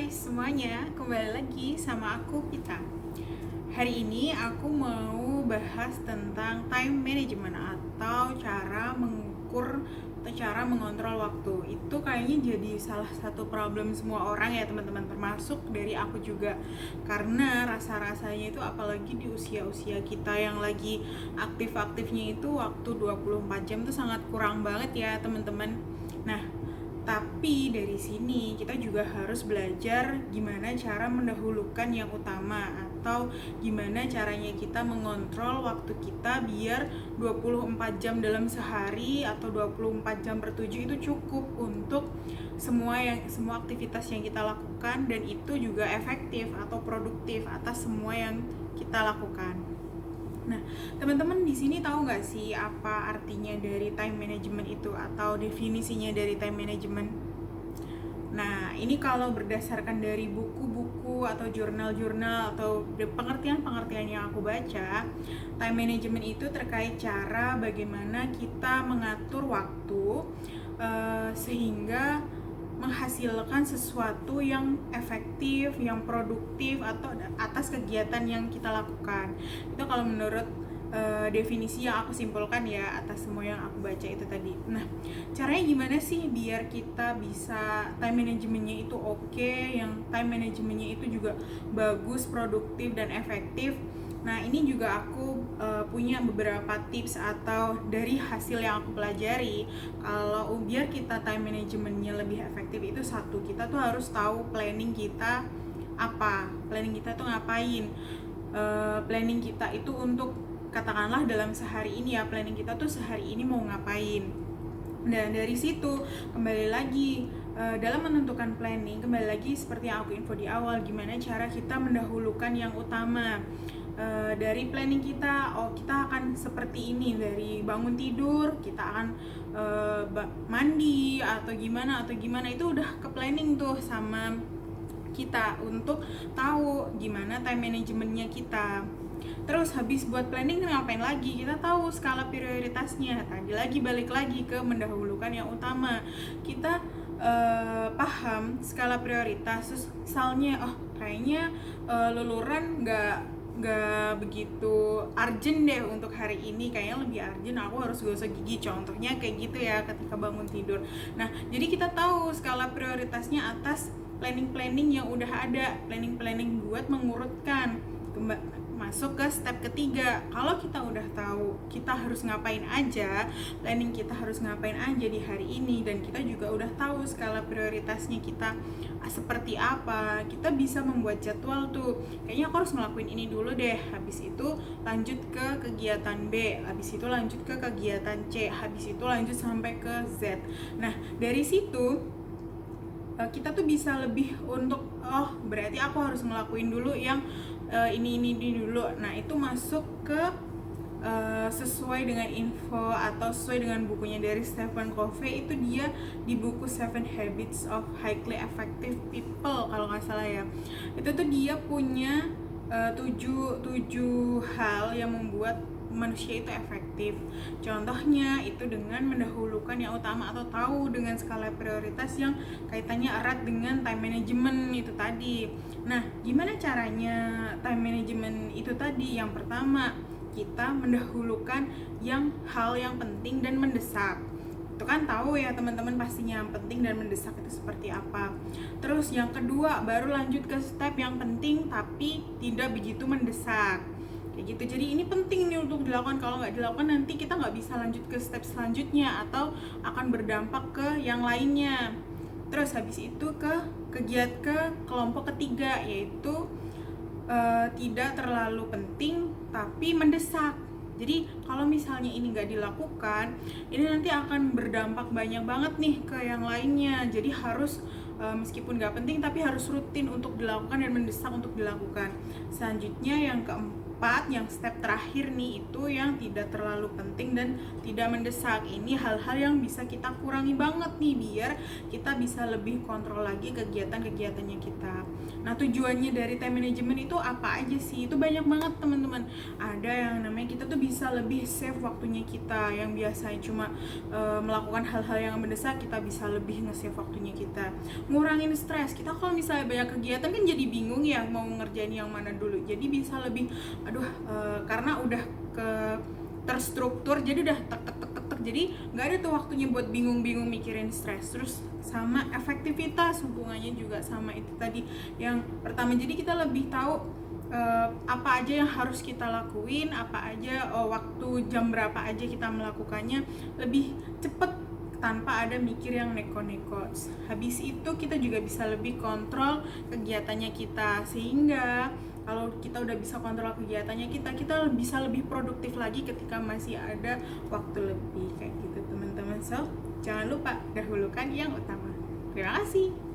Hai semuanya, kembali lagi sama aku Pita. Hari ini aku mau bahas tentang time management atau cara mengukur atau cara mengontrol waktu. Itu kayaknya jadi salah satu problem semua orang ya teman-teman, termasuk dari aku juga. Karena rasa-rasanya itu apalagi di usia-usia kita yang lagi aktif-aktifnya itu waktu 24 jam tuh sangat kurang banget ya teman-teman. Nah, tapi dari sini kita juga harus belajar gimana cara mendahulukan yang utama atau gimana caranya kita mengontrol waktu kita biar 24 jam dalam sehari atau 24 jam per 7 itu cukup untuk semua aktivitas yang kita lakukan, dan itu juga efektif atau produktif atas semua yang kita lakukan. Nah, teman-teman di sini tahu nggak sih apa artinya dari time management itu atau definisinya dari time management? Nah, ini kalau berdasarkan dari buku-buku atau jurnal-jurnal atau pengertian-pengertian yang aku baca, time management itu terkait cara bagaimana kita mengatur waktu sehingga menghasilkan sesuatu yang efektif, yang produktif atau atas kegiatan yang kita lakukan. Itu kalau menurut definisi yang aku simpulkan ya atas semua yang aku baca itu tadi. Nah, caranya gimana sih biar kita bisa time manajemennya itu oke, yang time manajemennya itu juga bagus, produktif dan efektif. Nah, ini juga aku punya beberapa tips atau dari hasil yang aku pelajari. Kalau biar kita time manajemennya lebih efektif itu satu, kita tuh harus tahu planning kita apa, planning kita tuh ngapain. Planning kita itu untuk katakanlah dalam sehari ini ya, planning kita tuh sehari ini mau ngapain. Dan dari situ kembali lagi dalam menentukan planning, kembali lagi seperti yang aku info di awal, gimana cara kita mendahulukan yang utama. Dari planning kita, kita akan seperti ini, dari bangun tidur kita akan mandi atau gimana itu udah ke planning tuh sama kita untuk tahu gimana time manajemennya kita. Terus habis buat planning ngapain lagi? Kita tahu skala prioritasnya. Tadi lagi balik lagi ke mendahulukan yang utama. Kita paham skala prioritas. Terus misalnya, kayaknya luluran nggak begitu urgent deh untuk hari ini, kayaknya lebih urgent aku harus gosok gigi, contohnya kayak gitu ya ketika bangun tidur. Nah, jadi kita tahu skala prioritasnya atas planning yang udah ada, planning buat mengurutkan masuk ke step ketiga. Kalau kita udah tahu kita harus ngapain aja, planning kita harus ngapain aja di hari ini, dan kita juga udah tahu skala prioritasnya kita seperti apa, kita bisa membuat jadwal tuh. Kayaknya aku harus ngelakuin ini dulu deh, habis itu lanjut ke kegiatan B, habis itu lanjut ke kegiatan C, habis itu lanjut sampai ke Z. Nah, dari situ kita tuh bisa lebih untuk berarti aku harus ngelakuin dulu yang ini dulu. Nah, itu masuk ke sesuai dengan info atau sesuai dengan bukunya dari Stephen Covey. Itu dia di buku 7 Habits of Highly Effective People kalau nggak salah ya. Itu tuh dia punya 7 hal yang membuat manusia itu efektif. Contohnya itu dengan mendahulukan yang utama atau tahu dengan skala prioritas yang kaitannya erat dengan time management itu tadi. Nah, gimana caranya time management itu tadi? Yang pertama, kita mendahulukan hal yang penting dan mendesak. Itu kan tahu ya teman-teman pastinya yang penting dan mendesak itu seperti apa. Terus yang kedua, baru lanjut ke step yang penting tapi tidak begitu mendesak. Kayak gitu. Jadi ini penting nih untuk dilakukan. Kalau nggak dilakukan nanti kita nggak bisa lanjut ke step selanjutnya atau akan berdampak ke yang lainnya. Terus habis itu ke kelompok ketiga, yaitu tidak terlalu penting tapi mendesak. Jadi kalau misalnya ini nggak dilakukan, ini nanti akan berdampak banyak banget nih ke yang lainnya. Jadi harus meskipun nggak penting tapi harus rutin untuk dilakukan dan mendesak untuk dilakukan. Selanjutnya yang keempat, yang step terakhir nih, itu yang tidak terlalu penting dan tidak mendesak. Ini hal-hal yang bisa kita kurangi banget nih biar kita bisa lebih kontrol lagi kegiatan-kegiatannya kita. Nah, tujuannya dari time management itu apa aja sih? Itu banyak banget teman-teman. Ada yang namanya kita tuh bisa lebih save waktunya kita, yang biasa cuma melakukan hal-hal yang mendesak, kita bisa lebih nge-save waktunya kita. Ngurangin stres. Kita kalau misalnya banyak kegiatan kan jadi bingung ya mau ngerjain yang mana dulu. Jadi bisa lebih karena udah terstruktur, jadi udah tek tek tek tek tek, jadi nggak ada tuh waktunya buat bingung-bingung mikirin stres. Terus sama efektivitas, hubungannya juga sama itu tadi yang pertama. Jadi kita lebih tahu apa aja yang harus kita lakuin, apa aja waktu jam berapa aja kita melakukannya, lebih cepet tanpa ada mikir yang neko-neko. Habis itu kita juga bisa lebih kontrol kegiatannya kita, sehingga kalau kita udah bisa kontrol kegiatannya kita bisa lebih produktif lagi ketika masih ada waktu lebih, kayak gitu teman-teman. So, jangan lupa dahulukan yang utama. Terima kasih.